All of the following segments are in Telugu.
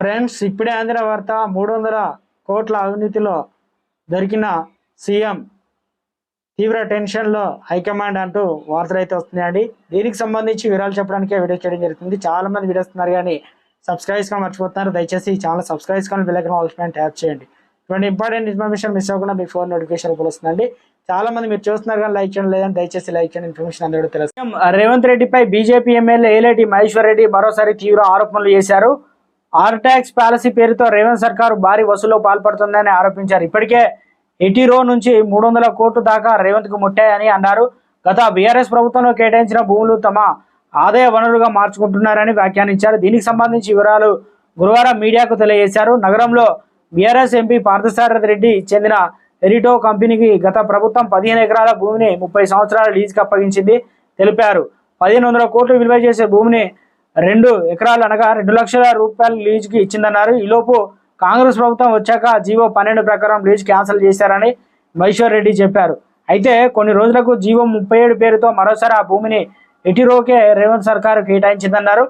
ఫ్రెండ్స్, ఇప్పుడే అందిన వార్త. 300 కోట్ల అవినీతిలో దొరికిన సీఎం తీవ్ర టెన్షన్లో హైకమాండ్ అంటూ వార్తలు అయితే వస్తున్నాయండి. దీనికి సంబంధించి వివరాలు చెప్పడానికి వీడియో చేయడం జరుగుతుంది. చాలా మంది వీడియో వస్తున్నారు కానీ సబ్స్క్రైబ్ చేసుకోవడం మర్చిపోతున్నారు. దయచేసి ఈ ఛానల్ సబ్స్క్రైబ్ చేసుకొని బెల్ ఐకాన్ ఆల్ పైన ట్యాప్ చేయండి. ఇటువంటి ఇంపార్టెంట్ ఇన్ఫర్మేషన్ మిస్ అవ్వకుండా మీ ఫోన్ నోటిఫికేషన్ వస్తుందండి. చాలా మంది మీరు చూస్తున్నారు కానీ లైక్ చేయడం లేదని దయచేసి లైక్ చేయండి. ఇన్ఫర్మేషన్ అందరూ తెలుసు. రేవంత్ రెడ్డిపై బీజేపీ ఎమ్మెల్యే ఏలేటి మహేశ్వర్ రెడ్డి మరోసారి తీవ్ర ఆరోపణలు చేశారు. ఆర్ ట్యాక్స్ పాలసీ పేరుతో రేవంత్ సర్కారు భారీ వసూలు పాల్పడుతుందని ఆరోపించారు. ఇప్పటికే ఎటీరో నుంచి 300 కోట్లు దాకా రేవంత్ కు ముట్టాయని అన్నారు. గత బీఆర్ఎస్ ప్రభుత్వంలో కేటాయించిన భూములు తమ ఆదాయ వనరుగా మార్చుకుంటున్నారని వ్యాఖ్యానించారు. దీనికి సంబంధించి వివరాలు గురువారం మీడియాకు తెలియజేశారు. నగరంలో బీఆర్ఎస్ ఎంపీ పార్థసారథి రెడ్డి చెందిన ఎరిటో కంపెనీకి గత ప్రభుత్వం 15 ఎకరాల భూమిని 30 సంవత్సరాల లీజుకి అప్పగించింది తెలిపారు. 1500 కోట్లు విలువ చేసే భూమిని 2 ఎకరాలు అనగా 2 లక్షల రూపాయల లీజుకి ఇచ్చిందన్నారు. ఈలోపు కాంగ్రెస్ ప్రభుత్వం వచ్చాక జీవో 12 ప్రకారం లీజు క్యాన్సిల్ చేశారని మహేశ్వర్ రెడ్డి చెప్పారు. అయితే కొన్ని రోజులకు జీవో 37 పేరుతో మరోసారి ఆ భూమిని ఎటిరోకే రేవంత్ సర్కారు కేటాయించిందన్నారు.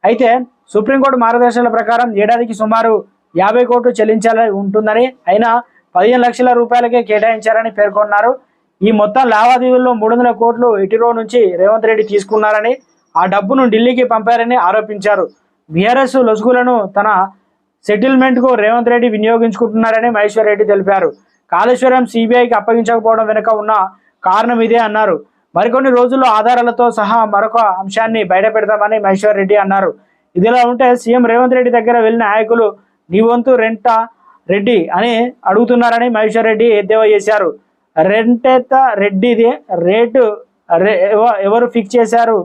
అయితే సుప్రీంకోర్టు మార్గదర్శకాల ప్రకారం ఏడాదికి సుమారు 50 కోట్లు చెల్లించాలని ఉంటుందని, అయినా 15 లక్షల రూపాయలకే కేటాయించారని పేర్కొన్నారు. ఈ మొత్తం లావాదేవీల్లో 300 కోట్లు ఎటిరో నుంచి రేవంత్ రెడ్డి తీసుకున్నారని, ఆ డబ్బును ఢిల్లీకి పంపారని ఆరోపించారు. బీఆర్ఎస్ లొసుగులను తన సెటిల్మెంట్కు రేవంత్ రెడ్డి వినియోగించుకుంటున్నారని మహేశ్వర్ రెడ్డి తెలిపారు. కాళేశ్వరం సిబిఐకి అప్పగించకపోవడం వెనుక ఉన్న కారణం ఇదే అన్నారు. మరికొన్ని రోజుల్లో ఆధారాలతో సహా మరొక అంశాన్ని బయటపెడతామని మహేశ్వర్ రెడ్డి అన్నారు. ఇదిలా ఉంటే సీఎం రేవంత్ రెడ్డి దగ్గర వెళ్ళిన నాయకులు నీ వంతు రెంట రెడ్డి అని అడుగుతున్నారని మహేశ్వర్ రెడ్డి ఎద్దేవా చేశారు. రెంటెత్త రెడ్డిది రేటు ఎవరు ఫిక్స్ చేశారు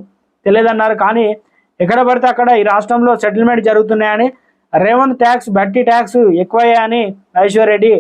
తెలియదన్నారు. కానీ ఎక్కడ పడితే అక్కడ ఈ రాష్ట్రంలో సెటిల్మెంట్ జరుగుతున్నాయని, రేవంత్ ట్యాక్స్ బట్టి ట్యాక్స్ ఎక్కువయ్యాయని మహేశ్వర్ రెడ్డి